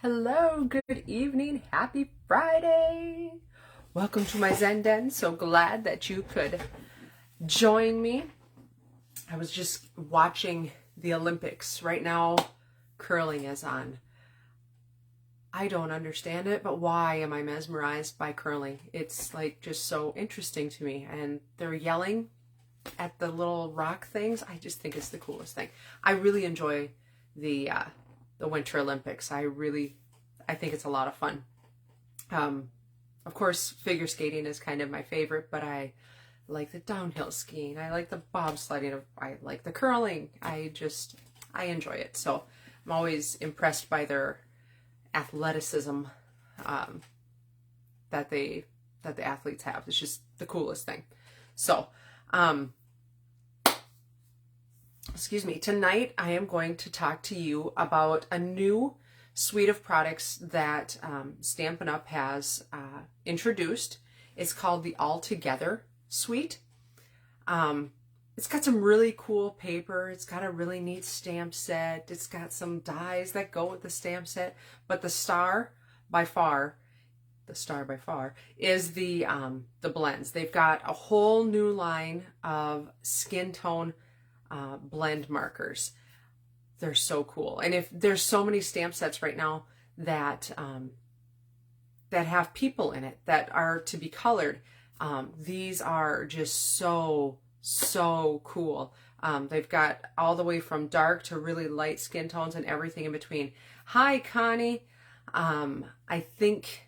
Hello, good evening, happy Friday. Welcome to my Zen Den. So glad that you could join me. I was just watching the Olympics. Right now, curling is on. I don't understand it, but why am I mesmerized by curling? It's like just so interesting to me. And they're yelling at the little rock things. I just think it's the coolest thing. I really enjoy the Winter Olympics. I think it's a lot of fun. Of course, figure skating is kind of my favorite, but I like the downhill skiing. I like the bobsledding. I like the curling. I enjoy it. So I'm always impressed by their athleticism that the athletes have. It's just the coolest thing. So, excuse me, tonight I am going to talk to you about a new suite of products that Stampin' Up! Has introduced. It's called the All Together suite. It's got some really cool paper. It's got a really neat stamp set. It's got some dies that go with the stamp set. But the star by far is the blends. They've got a whole new line of skin tone blend markers. They're so cool. And if there's so many stamp sets right now that have people in it that are to be colored, these are just so cool. They've got all the way from dark to really light skin tones and everything in between. Hi, Connie. I think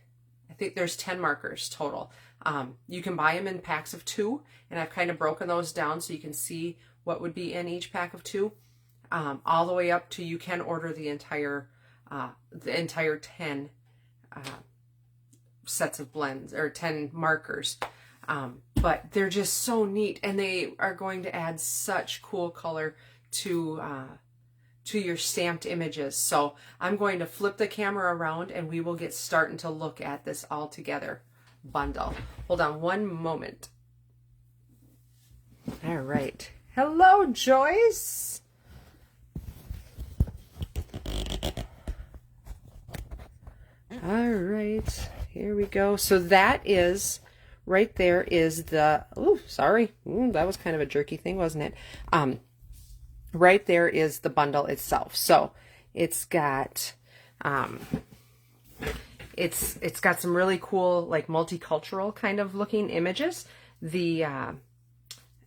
there's 10 markers total. You can buy them in packs of 2, and I've kind of broken those down so you can see what would be in each pack of 2. All the way up to you can order the entire 10 sets of blends or 10 markers. But they're just so neat, and they are going to add such cool color to your stamped images. So I'm going to flip the camera around and we will get starting to look at this All Together bundle. Hold on one moment. All right. Hello, Joyce. All right, here we go. So that is, right there is the, that was kind of a jerky thing, wasn't it? Right there is the bundle itself. So it's got, it's got some really cool, like multicultural kind of looking images.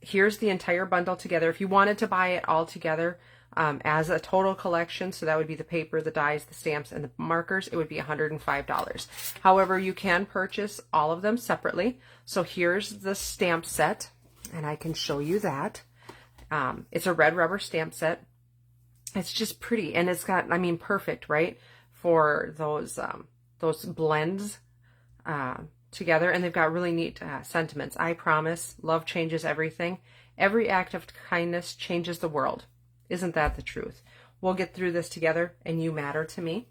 Here's the entire bundle together. If you wanted to buy it all together, as a total collection, so that would be the paper, the dies, the stamps, and the markers, it would be $105. However, you can purchase all of them separately. So here's the stamp set, and I can show you that. It's a red rubber stamp set. It's just pretty, and it's got, perfect, right, for those blends together, and they've got really neat sentiments. I promise, love changes everything. Every act of kindness changes the world. Isn't that the truth? We'll get through this together, and you matter to me.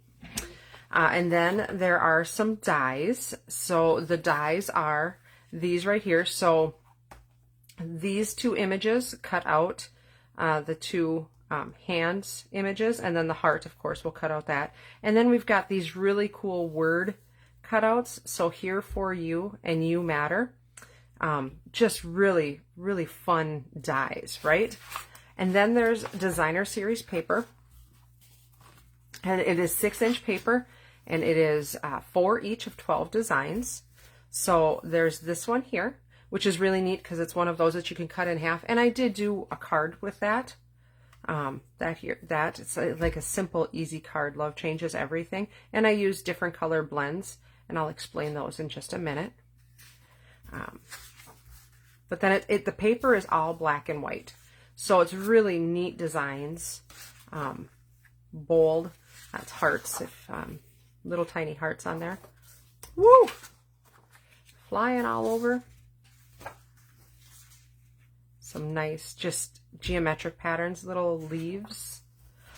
And then there are some dies. So the dies are these right here. So these 2 images cut out the 2 hands images, and then the heart, of course, will cut out that. And then we've got these really cool word cutouts. So here for you and you matter. Just really, really fun dies, right? And then there's designer series paper, and it is 6-inch paper, and it is 4 each of 12 designs. So there's this one here, which is really neat because it's one of those that you can cut in half. And I did do a card with that. It's like a simple, easy card. Love changes everything. And I use different color blends, and I'll explain those in just a minute. But then the paper is all black and white. So it's really neat designs, bold. That's hearts, little tiny hearts on there. Woo! Flying all over. Some nice, just geometric patterns, little leaves.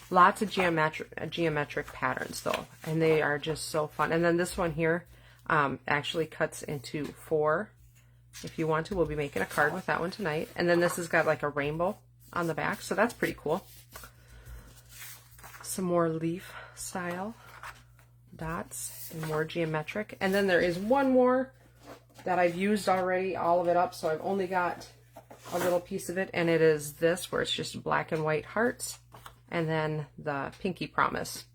Lots of geometric patterns though, and they are just so fun. And then this one here actually cuts into 4. If you want to, we'll be making a card with that one tonight. And then this has got like a rainbow on the back, so that's pretty cool. Some more leaf style. dots and more geometric. And then there is one more that I've used already, all of it up, so I've only got a little piece of it, and it is this, where it's just black and white hearts, and then the pinky promise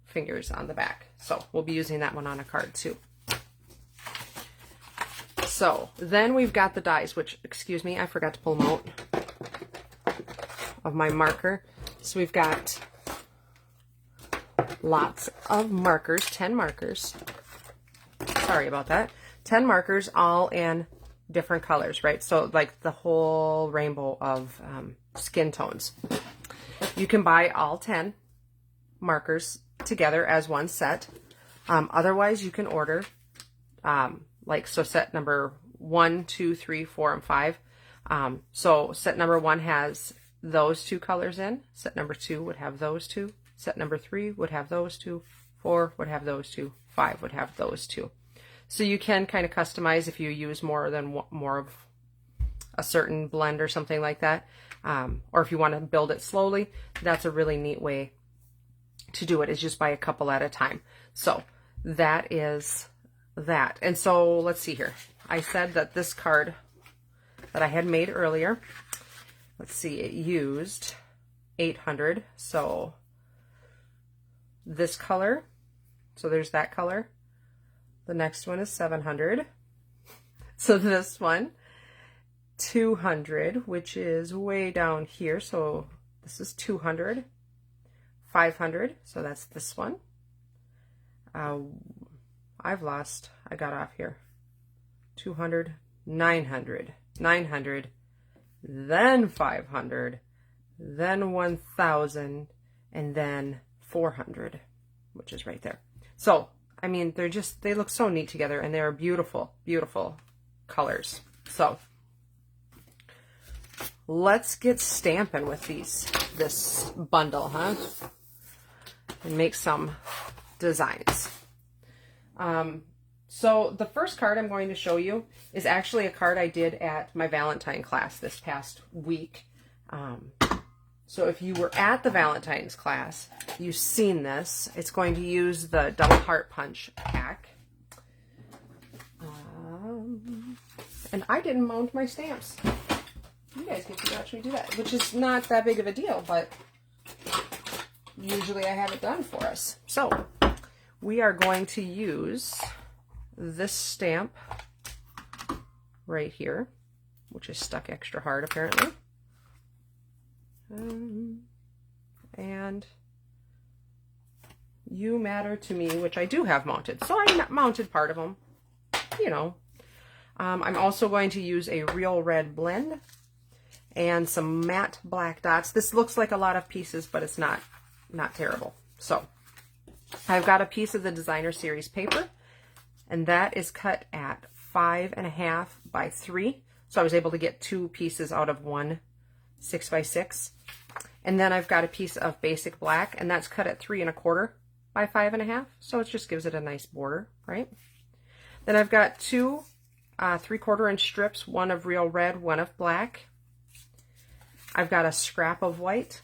fingers on the back. So we'll be using that one on a card too. So then we've got the dies, which, excuse me, I forgot to pull them out of my marker. So we've got lots of markers, 10 markers. Sorry about that. 10 markers, all in different colors, right? So like the whole rainbow of skin tones. You can buy all 10 markers together as one set. Otherwise, you can order so set number 1, 2, 3, 4, and 5. So set number 1 has those 2 colors in. Set number 2 would have those 2. Set number 3 would have those 2. 4 would have those 2. 5 would have those 2. So you can kind of customize if you use more of a certain blend or something like that. Or if you want to build it slowly, that's a really neat way to do it, is just buy a couple at a time. So that is that. And so let's see here. I said that this card that I had made earlier, let's see, it used 800. So this color, so there's that color. The next one is 700. So this one, 200, which is way down here. So this is 200, 500. So that's this one. I got off here. 200, 900, 900, then 500, then 1,000, and then 400, which is right there. So, I mean, they look so neat together, and they're beautiful, beautiful colors. So, let's get stamping with this bundle, huh? And make some designs. So the first card I'm going to show you is actually a card I did at my Valentine class this past week. So if you were at the Valentine's class, you've seen this. It's going to use the double heart punch pack. And I didn't mount my stamps. You guys get to watch me do that, which is not that big of a deal, but usually I have it done for us. So we are going to use this stamp right here, which is stuck extra hard apparently. And You Matter to Me, which I do have mounted. So I mounted part of them, you know. I'm also going to use a Real Red blend and some matte black dots. This looks like a lot of pieces, but it's not terrible. So I've got a piece of the Designer Series paper, and that is cut at 5.5 by 3. So I was able to get 2 pieces out of one 6x6. And then I've got a piece of basic black, and that's cut at 3.25 by 5.5. So it just gives it a nice border, right? Then I've got 2 3/4 inch strips, one of Real Red, one of black. I've got a scrap of white.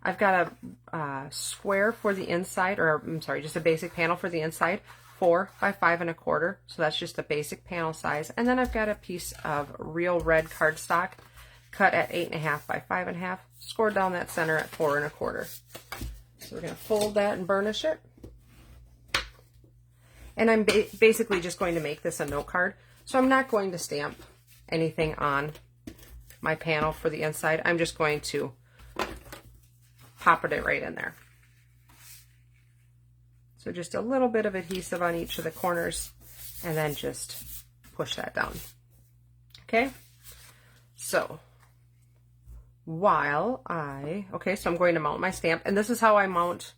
I've got a square for the inside, or I'm sorry, just a basic panel for the inside, 4 by 5.25. So that's just a basic panel size. And then I've got a piece of Real Red cardstock cut at 8.5 by 5.5, scored down that center at 4.25. So we're going to fold that and burnish it. And I'm basically just going to make this a note card. So I'm not going to stamp anything on my panel for the inside. I'm just going to pop it right in there. So just a little bit of adhesive on each of the corners, and then just push that down. Okay? So so I'm going to mount my stamp, and this is how I mount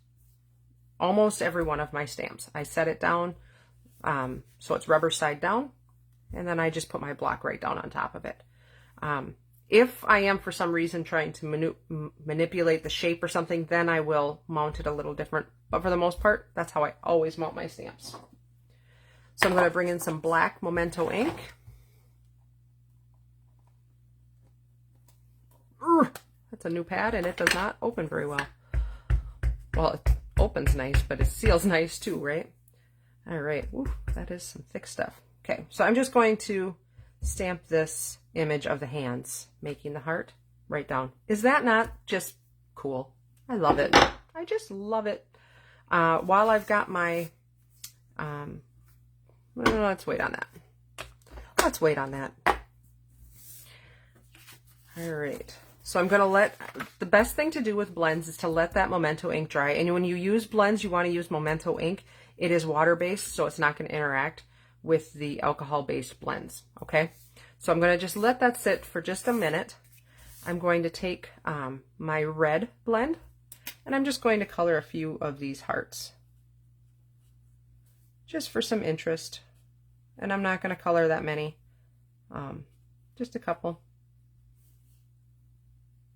almost every one of my stamps. I set it down so it's rubber side down, and then I just put my block right down on top of it. If I am for some reason trying to manipulate the shape or something, then I will mount it a little different. But for the most part, that's how I always mount my stamps. So I'm going to bring in some black Memento ink. That's a new pad, and it does not open very well. Well, it opens nice, but it seals nice too, right? All right, ooh, that is some thick stuff. Okay, so I'm just going to stamp this image of the hands making the heart right down. Is that not just cool? I love it. I just love it. While I've got my, let's wait on that. Let's wait on that. All right. So I'm going to the best thing to do with blends is to let that Memento ink dry. And when you use blends, you want to use Memento ink. It is water-based, so it's not going to interact with the alcohol-based blends, okay? So I'm going to just let that sit for just a minute. I'm going to take my red blend, and I'm just going to color a few of these hearts, just for some interest. And I'm not going to color that many, just a couple,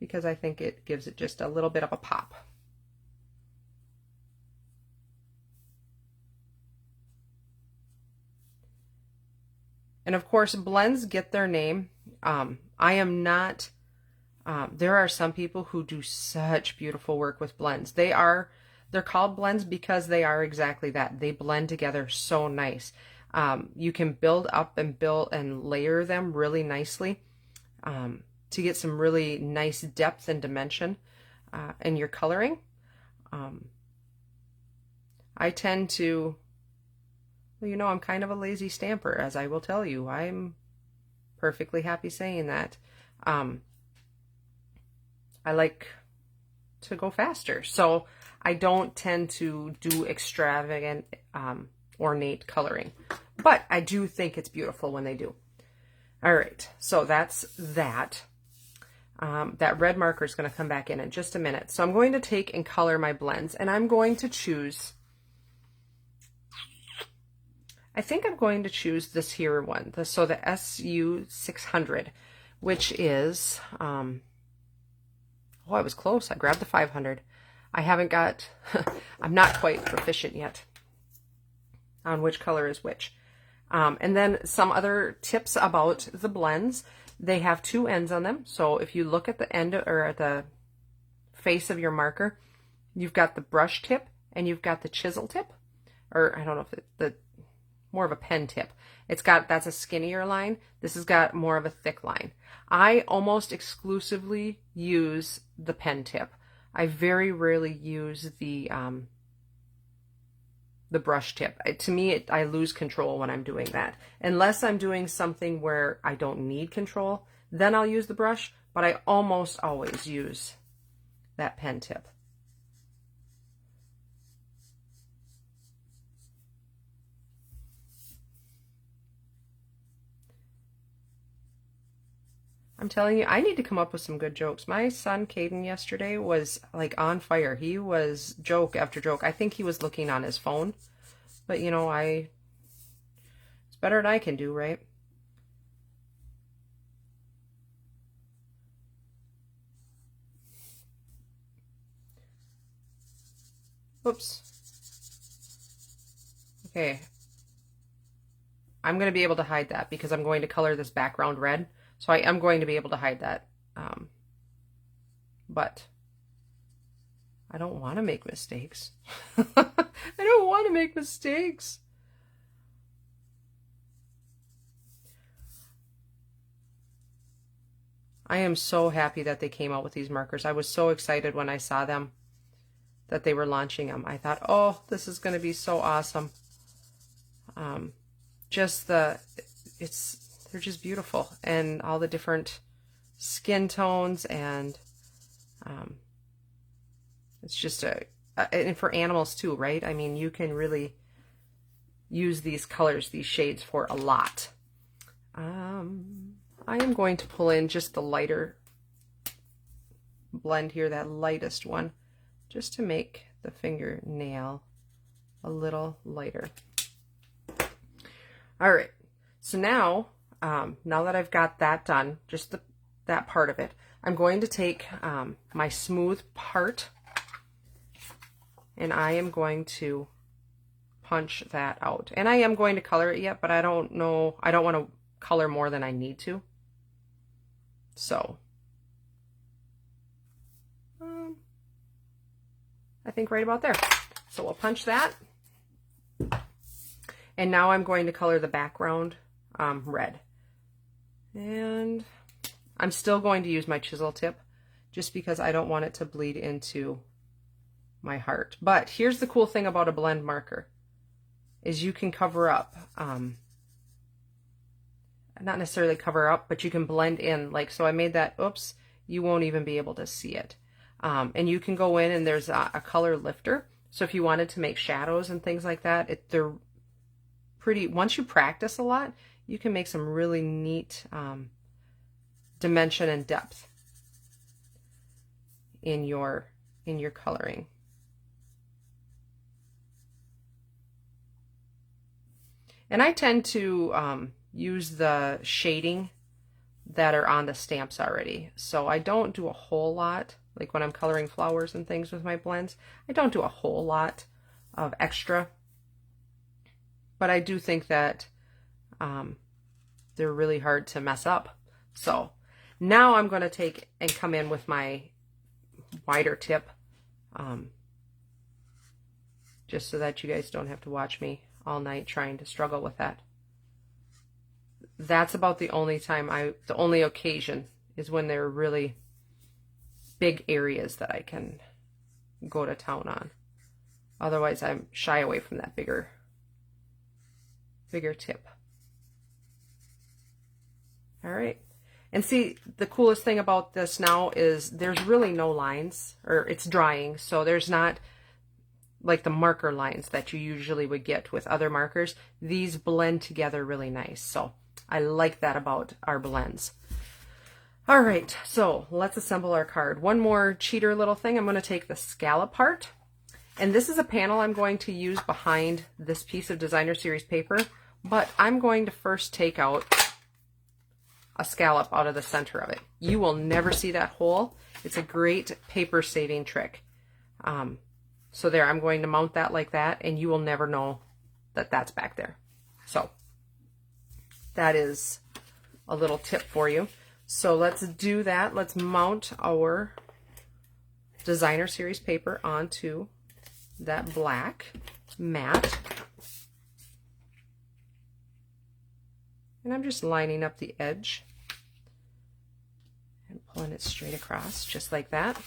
because I think it gives it just a little bit of a pop. And of course, blends get their name. I am not, there are some people who do such beautiful work with blends. They're called blends because they are exactly that. They blend together so nice. You can build up and build and layer them really nicely to get some really nice depth and dimension in your coloring. I tend to, well, you know, I'm kind of a lazy stamper, as I will tell you. I'm perfectly happy saying that. I like to go faster, so I don't tend to do extravagant, ornate coloring. But I do think it's beautiful when they do. All right, so that's that. That red marker is going to come back in just a minute. So I'm going to take and color my blends, and I'm going to choose, I think I'm going to choose this here one, so the SU 600, which is, oh, I was close. I grabbed the 500. I haven't got, I'm not quite proficient yet on which color is which. And then some other tips about the blends. They have two ends on them. So if you look at the end or at the face of your marker, you've got the brush tip and you've got the chisel tip, or I don't know if the more of a pen tip. That's a skinnier line. This has got more of a thick line. I almost exclusively use the pen tip. I very rarely use the brush tip. To me, I lose control when I'm doing that. Unless I'm doing something where I don't need control, then I'll use the brush, but I almost always use that pen tip. I'm telling you, I need to come up with some good jokes. My son, Caden, yesterday was like on fire. He was joke after joke. I think he was looking on his phone, but you know, it's better than I can do, right? Oops. Okay. I'm going to be able to hide that because I'm going to color this background red. So I am going to be able to hide that. But I don't want to make mistakes. I don't want to make mistakes. I am so happy that they came out with these markers. I was so excited when I saw them, that they were launching them. I thought, oh, this is going to be so awesome. They're just beautiful, and all the different skin tones, and it's just and for animals too, right? I mean, you can really use these colors, these shades for a lot. I am going to pull in just the lighter blend here, that lightest one, just to make the fingernail a little lighter. All right, so now that I've got that done, just that part of it, I'm going to take my smooth part, and I am going to punch that out. And I am going to color it yet, but I don't know, I don't want to color more than I need to. So, I think right about there. So we'll punch that. And now I'm going to color the background red. And I'm still going to use my chisel tip just because I don't want it to bleed into my heart. But here's the cool thing about a blend marker is you can cover up, not necessarily cover up, but you can blend in. Like, so I made that, oops, you won't even be able to see it. And you can go in and there's a color lifter. So if you wanted to make shadows and things like that, they're pretty, once you practice a lot, you can make some really neat dimension and depth in your coloring. And I tend to use the shading that are on the stamps already. So I don't do a whole lot, like when I'm coloring flowers and things with my blends, I don't do a whole lot of extra. But I do think that they're really hard to mess up. So now I'm going to take and come in with my wider tip, just so that you guys don't have to watch me all night trying to struggle with that. That's about the only time the only occasion is when there are really big areas that I can go to town on. Otherwise, I'm shy away from that bigger tip. All right. And see, the coolest thing about this now is there's really no lines, or it's drying, so there's not like the marker lines that you usually would get with other markers. These blend together really nice. So I like that about our blends. All right, so let's assemble our card. One more cheater little thing. I'm going to take the scallop part, and this is a panel I'm going to use behind this piece of Designer Series paper, but I'm going to first take out a scallop out of the center of it. You will never see that hole. It's a great paper saving trick. So there, I'm going to mount that like that, and you will never know that that's back there. So that is a little tip for you. So let's do that. Let's mount our Designer Series paper onto that black mat. And I'm just lining up the edge and pulling it straight across, just like that.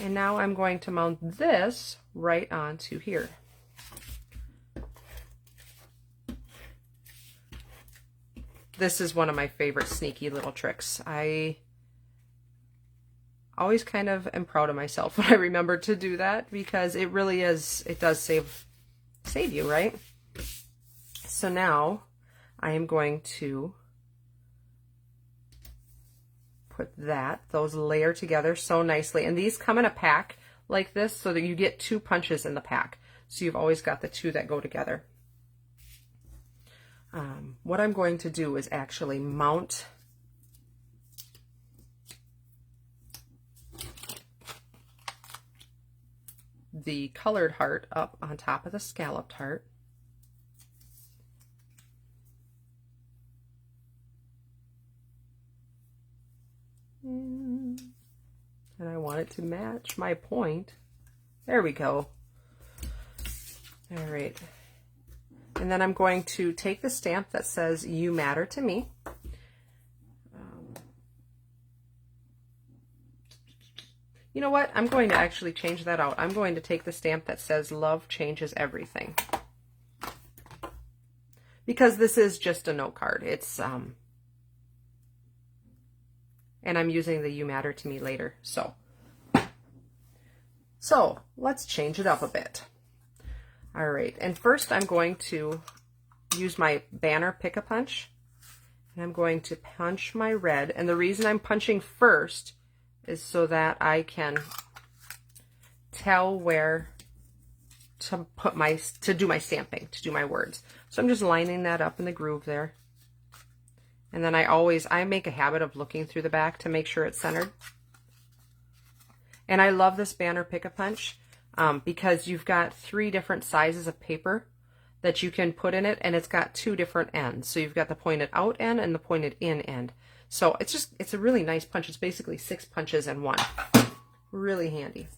And now I'm going to mount this right onto here. This is one of my favorite sneaky little tricks. I always kind of am proud of myself when I remember to do that, because it really is, it does save you, right? So now I am going to put those layer together so nicely. And these come in a pack like this so that you get 2 punches in the pack. So you've always got the 2 that go together. What I'm going to do is actually mount the colored heart up on top of the scalloped heart. And I want it to match my point. There we go. All right. And then I'm going to take the stamp that says "You Matter to Me." You know what? I'm going to actually change that out. I'm going to take the stamp that says "Love Changes Everything." Because this is just a note card. It's and I'm using the "You Matter to Me" later. So let's change it up a bit. All right, and first I'm going to use my banner pick-a-punch, and I'm going to punch my red. And the reason I'm punching first is so that I can tell where to put to do my stamping, to do my words. So I'm just lining that up in the groove there. And then I make a habit of looking through the back to make sure it's centered. And I love this banner pick-a-punch because you've got 3 different sizes of paper that you can put in it, and it's got 2 different ends. So you've got the pointed out end and the pointed in end. So it's a really nice punch. It's basically 6 punches in one. Really handy.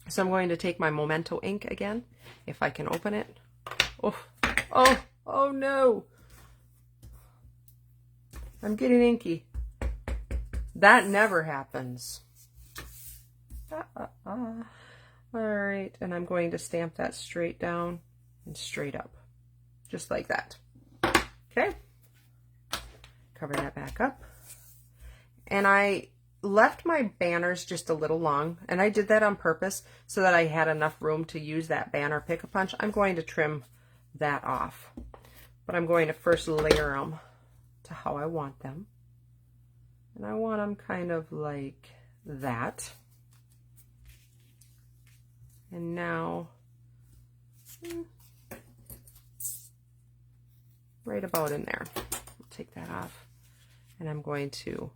So I'm going to take my Memento ink again, if I can open it. Oh, Oh, oh no. I'm getting inky. That never happens. All right, and I'm going to stamp that straight down and straight up, just like that. Okay, cover that back up. And I left my banners just a little long, and I did that on purpose so that I had enough room to use that banner pick-a-punch. I'm going to trim that off, but I'm going to first layer them to how I want them. And I want them kind of like that. And now, right about in there. I'll take that off, and I'm going to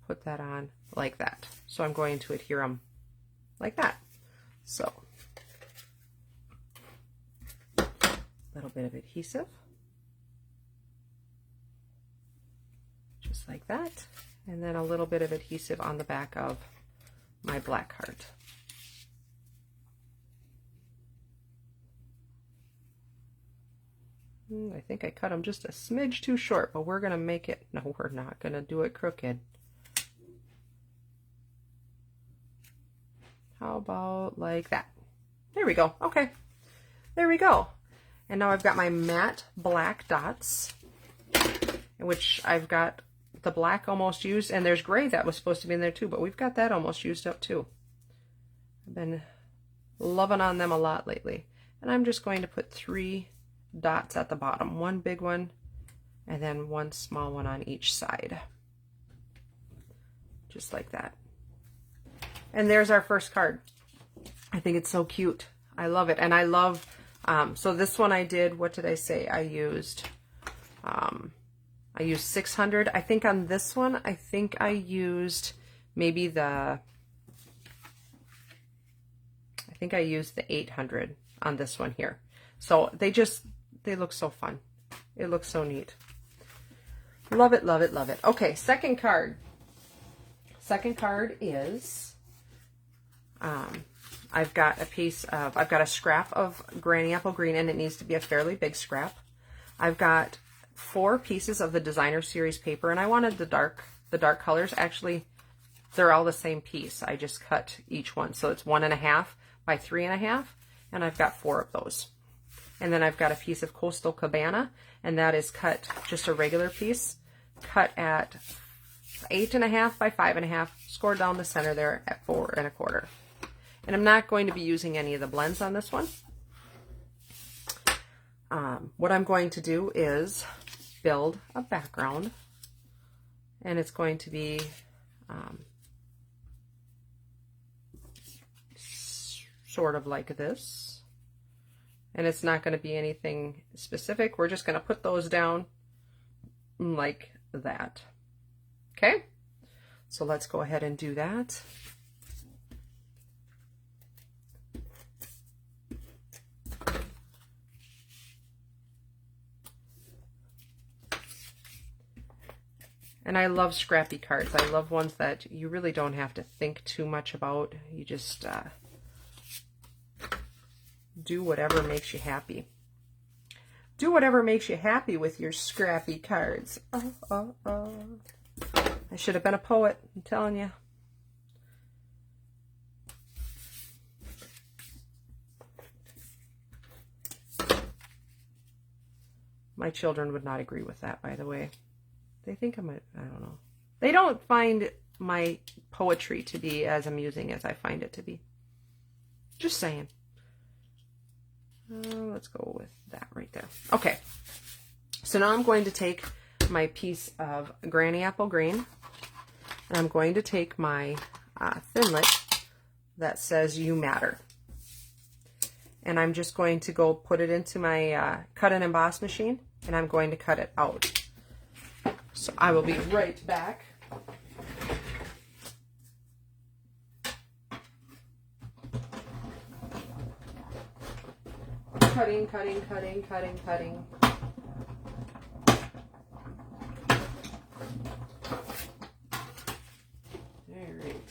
put that on like that. So I'm going to adhere them like that. So, a little bit of adhesive, just like that, and then a little bit of adhesive on the back of my black heart. I think I cut them just a smidge too short, but we're going to make it, no, we're not going to do it crooked. How about like that? There we go. Okay, there we go. And now I've got my matte black dots, which I've got the black almost used, and there's gray that was supposed to be in there too, but we've got that almost used up too. I've been loving on them a lot lately. And I'm just going to put 3 dots at the bottom, one big one and then one small one on each side, just like that. And there's our first card. I think it's so cute. I love it. And I love, so this one I did, what did I say? I used 600. I think on this one, I think I used maybe I think I used the 800 on this one here. So they look so fun. It looks so neat. Love it, love it, love it. Okay, second card. Second card is, I've got a scrap of Granny Apple Green, and it needs to be a fairly big scrap. I've got 4 pieces of the Designer Series paper, and I wanted the dark colors. Actually, they're all the same piece. I just cut each one. So it's 1.5 by 3.5, and I've got 4 of those. And then I've got a piece of Coastal Cabana, and that is cut, just a regular piece, cut at 8.5 by 5.5, scored down the center there at 4.25. And I'm not going to be using any of the blends on this one. What I'm going to do is build a background, and it's going to be sort of like this, and it's not going to be anything specific. We're just going to put those down like that. Okay, so let's go ahead and do that. And I love scrappy cards. I love ones that you really don't have to think too much about. You just do whatever makes you happy. Do whatever makes you happy with your scrappy cards. Oh, oh, oh. I should have been a poet, I'm telling you. My children would not agree with that, by the way. They think I don't know. They don't find my poetry to be as amusing as I find it to be. Just saying. Let's go with that right there. Okay. So now I'm going to take my piece of Granny Apple Green, and I'm going to take my Thinlit that says You Matter. And I'm just going to go put it into my cut and emboss machine, and I'm going to cut it out. So I will be right back. Cutting, cutting, cutting, cutting, cutting. Alright.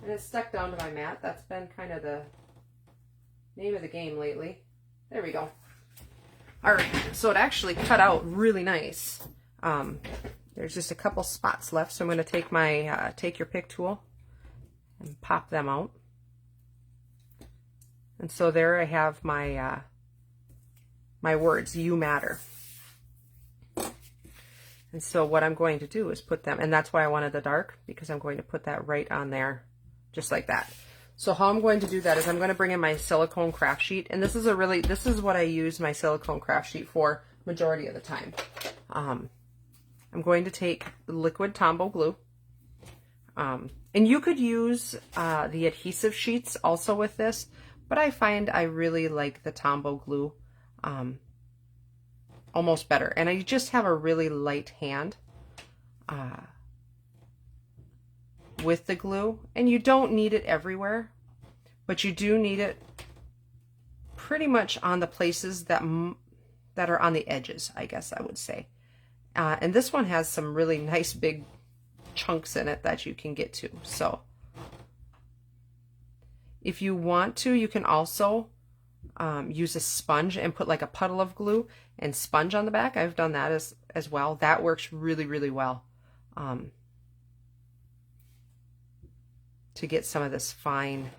And it's stuck down to my mat. That's been kind of the name of the game lately. There we go. All right, so it actually cut out really nice. There's just a couple spots left, so I'm going to take my take your pick tool and pop them out. And so there I have my my words, you matter. And so what I'm going to do is put them, and that's why I wanted the dark, because I'm going to put that right on there, just like that. So how I'm going to do that is I'm going to bring in my silicone craft sheet, and this is what I use my silicone craft sheet for majority of the time. I'm going to take liquid Tombow glue, and you could use the adhesive sheets also with this, but I find I really like the Tombow glue almost better, and I just have a really light hand with the glue, and you don't need it everywhere, but you do need it pretty much on the places that are on the edges, I guess I would say. And this one has some really nice big chunks in it that you can get to. So if you want to, you can also use a sponge and put like a puddle of glue and sponge on the back. I've done that as well. That works really, really well to get some of this fine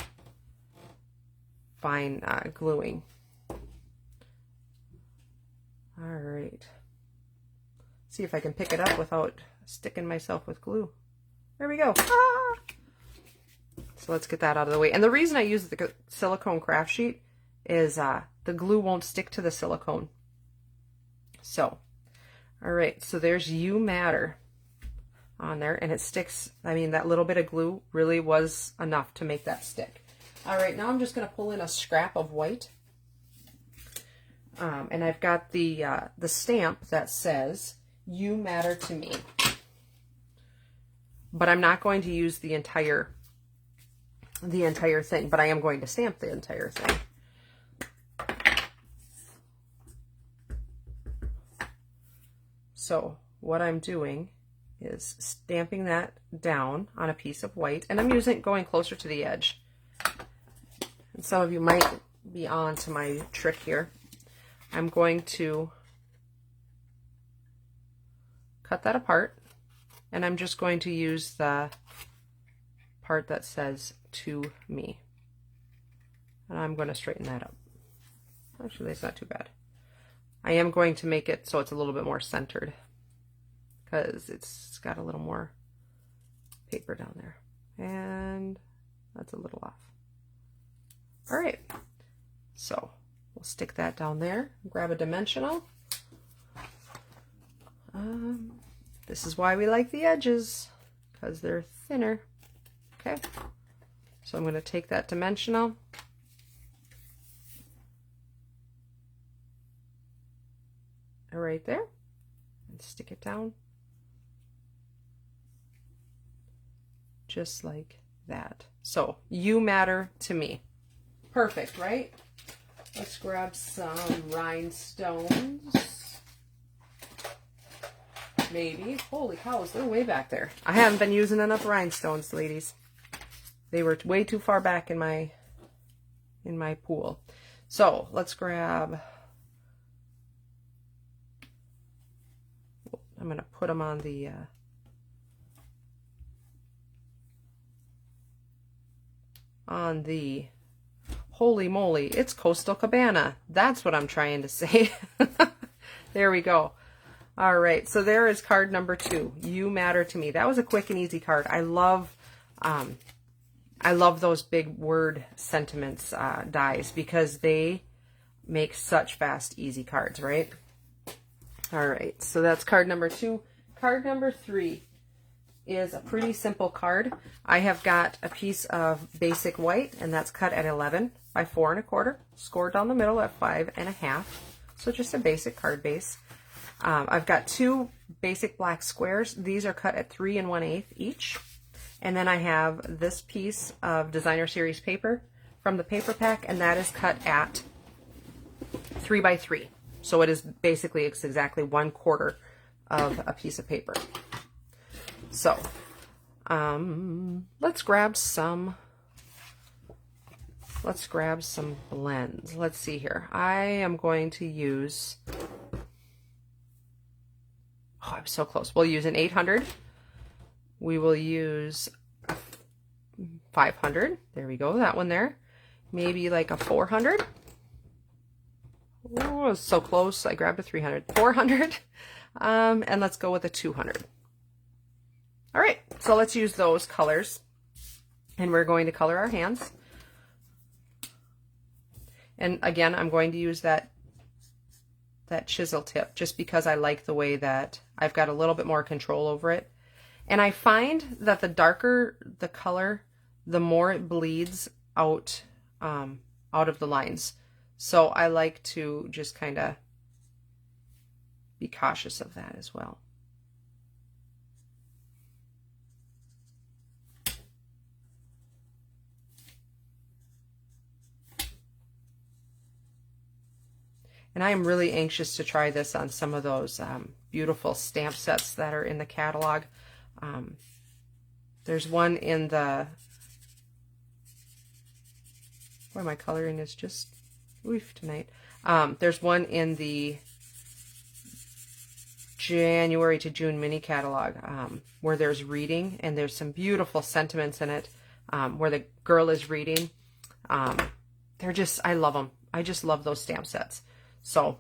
gluing. All right. See if I can pick it up without sticking myself with glue. There we go. Ah! So let's get that out of the way. And the reason I use the silicone craft sheet is the glue won't stick to the silicone. So, all right, so there's You Matter on there, and it sticks. I mean, that little bit of glue really was enough to make that stick. All right, now I'm just going to pull in a scrap of white. And I've got the stamp that says, You Matter to Me. But I'm not going to use the entire thing, but I am going to stamp the entire thing. So what I'm doing is stamping that down on a piece of white, and I'm going closer to the edge. And some of you might be on to my trick here. I'm going to cut that apart, and I'm just going to use the part that says To Me. And I'm going to straighten that up. Actually, it's not too bad. I am going to make it so it's a little bit more centered, because it's got a little more paper down there. And that's a little off. All right. So we'll stick that down there. Grab a dimensional. This is why we like the edges, because they're thinner. Okay. So I'm going to take that dimensional. Right there, and stick it down just like that. So, You Matter to Me. Perfect, right? Let's grab some rhinestones. Maybe. Holy cows, they're way back there. I haven't been using enough rhinestones, ladies. They were way too far back in my pool. So let's grab, I'm going to put them on the holy moly, it's Coastal Cabana. That's what I'm trying to say. There we go. All right, so there is card number 2, You Matter to Me. That was a quick and easy card. I love those big word sentiments dies, because they make such fast, easy cards, right? All right, so that's card number 2. Card number 3 is a pretty simple card. I have got a piece of basic white, and that's cut at 11 by 4 1/4, scored down the middle at 5 1/2. So just a basic card base. I've got 2 basic black squares. These are cut at 3 1/8 each. And then I have this piece of Designer Series paper from the paper pack, and that is cut at 3 by 3. So it is basically, it's exactly 1/4 of a piece of paper. So let's grab some let's grab some blends. Let's see here. I am going to use, oh, I'm so close. We'll use an 800. We will use 500. There we go, that one there. Maybe like a 400. Oh, so close. I grabbed a 300. 400. And let's go with a 200. All right, so let's use those colors. And we're going to color our hands. And again, I'm going to use that chisel tip just because I like the way that I've got a little bit more control over it. And I find that the darker the color, the more it bleeds out, out of the lines. So I like to just kind of be cautious of that as well. And I am really anxious to try this on some of those beautiful stamp sets that are in the catalog. There's one in the, boy, my coloring is just oof tonight. There's one in the January to June mini catalog where there's reading, and there's some beautiful sentiments in it where the girl is reading. They're just, I love them. I just love those stamp sets. So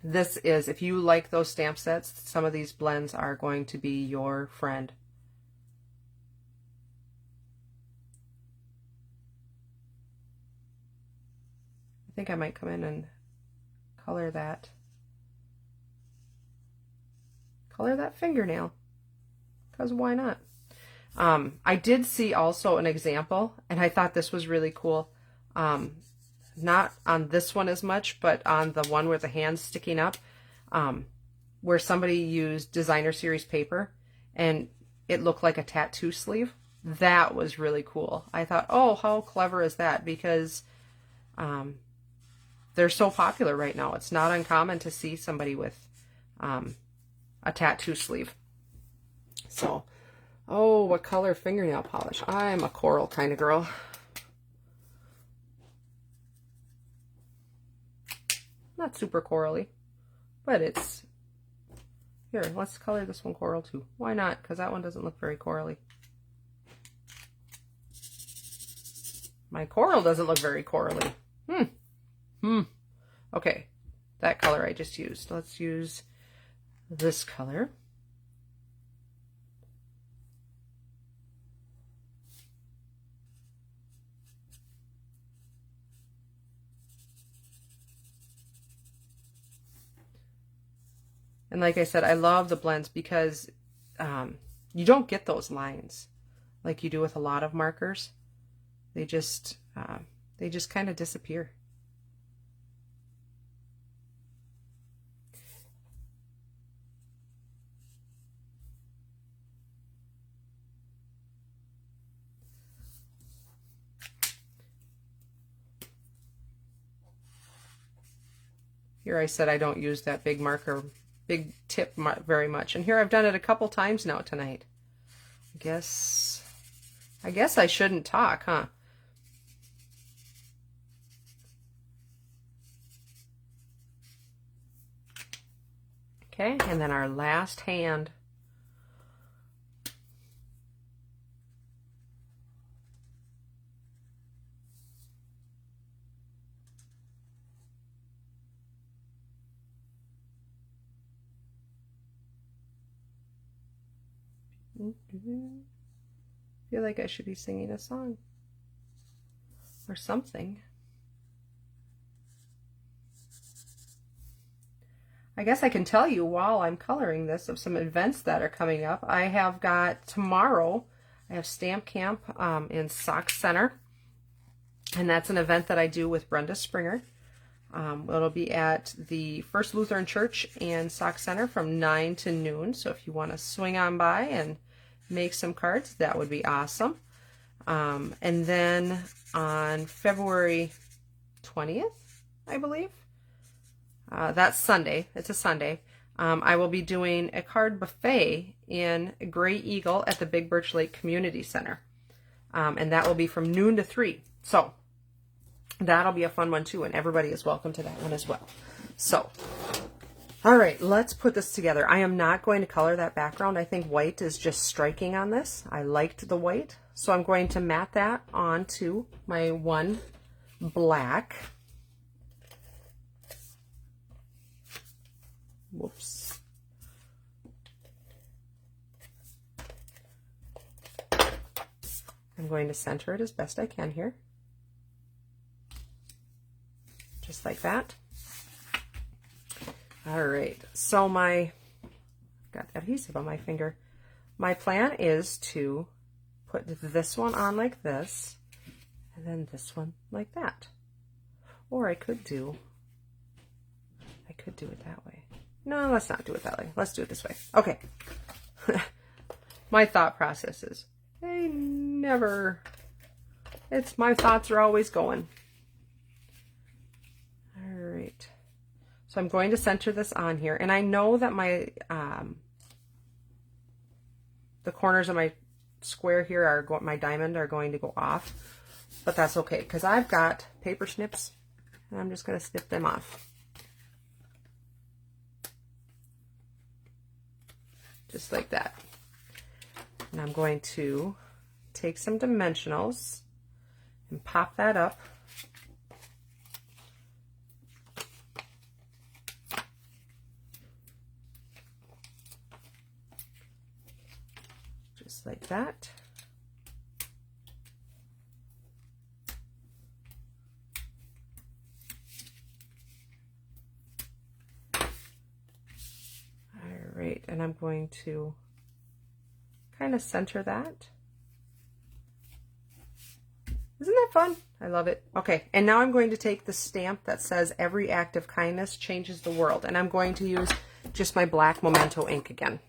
this is, if you like those stamp sets, some of these blends are going to be your friend. I think I might come in and color that fingernail, because why not? I did see also an example, and I thought this was really cool. Not on this one as much, but on the one with the hands sticking up, where somebody used designer series paper and it looked like a tattoo sleeve. That was really cool. I thought, oh, how clever is that? Because they're so popular right now. It's not uncommon to see somebody with a tattoo sleeve. So, oh, what color fingernail polish? I'm a coral kind of girl. Not super corally, but it's, here, let's color this one coral too. Why not? Because that one doesn't look very corally. My coral doesn't look very corally. Okay, that color I just used. Let's use this color. And like I said, I love the blends because you don't get those lines like you do with a lot of markers. They just kind of disappear. Here I said I don't use that big marker, big tip very much. And here I've done it a couple times now tonight. I guess I shouldn't talk, huh? Okay, and then our last hand. I feel like I should be singing a song or something. I guess I can tell you while I'm coloring this of some events that are coming up. I have got tomorrow, I have Stamp Camp in Sauk Center, and that's an event that I do with Brenda Springer. It'll be at the First Lutheran Church in Sauk Center from 9 to noon. So if you want to swing on by and make some cards, that would be awesome. And then on February 20th, I believe, that's Sunday. It's a Sunday. I will be doing a card buffet in Gray Eagle at the Big Birch Lake Community Center. And that will be from noon to 3. So that'll be a fun one too, and everybody is welcome to that one as well. So, all right, let's put this together. I am not going to color that background. I think white is just striking on this. I liked the white, so I'm going to mat that onto my one black. Whoops. I'm going to center it as best I can here. Just like that. All right, so got adhesive on my finger. My plan is to put this one on like this, and then this one like that. Or I could do it that way. No, let's not do it that way. Let's do it this way. Okay. My thought processes. My thoughts are always going. All right. So I'm going to center this on here, and I know that my the corners of my square here are my diamond are going to go off, but that's okay because I've got paper snips, and I'm just going to snip them off, just like that. And I'm going to take some dimensionals and pop that up. Just like that. All right, and I'm going to kind of center that. Isn't that fun? I love it. Okay, and now I'm going to take the stamp that says every act of kindness changes the world, and I'm going to use just my black Memento ink again.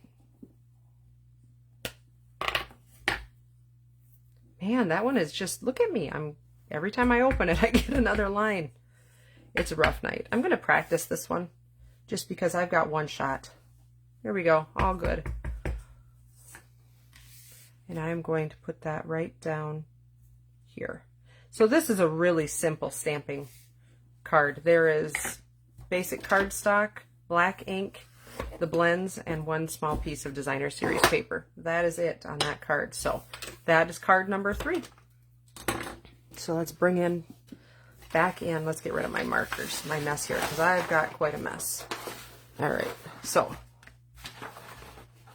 Man, that one is just, look at me. Every time I open it, I get another line. It's a rough night. I'm going to practice this one just because I've got one shot. There we go. All good. And I'm going to put that right down here. So this is a really simple stamping card. There is basic cardstock, black ink, the blends, and one small piece of designer series paper. That is it on that card. So that is card number 3. So let's bring in back in. Let's get rid of my markers, my mess here, because I've got quite a mess. All right. So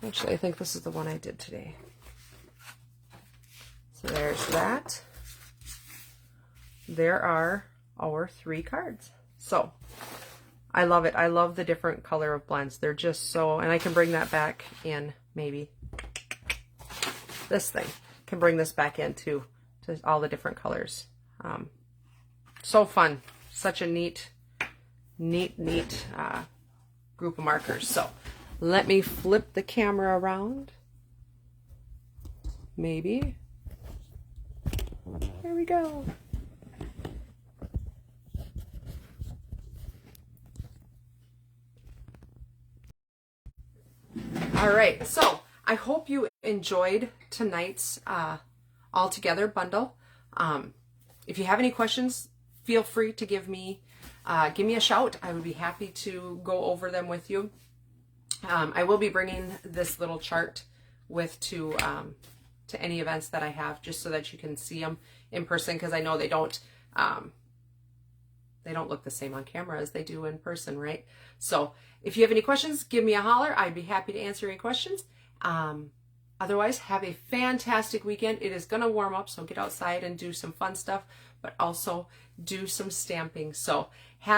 actually, I think this is the one I did today. So there's that. There are our 3 cards. So I love it. I love the different color of blends. They're just so, and I can bring that back in, maybe this thing. Can bring this back in too, to all the different colors. So fun. Such a neat group of markers. So let me flip the camera around. Maybe. There we go. All right, so I hope you enjoyed tonight's All Together bundle. If you have any questions, feel free to give me a shout. I would be happy to go over them with you. I will be bringing this little chart with to any events that I have, just so that you can see them in person, because I know they don't look the same on camera as they do in person, right? So if you have any questions, give me a holler. I'd be happy to answer any questions. Otherwise, have a fantastic weekend. It is going to warm up, so get outside and do some fun stuff, but also do some stamping. So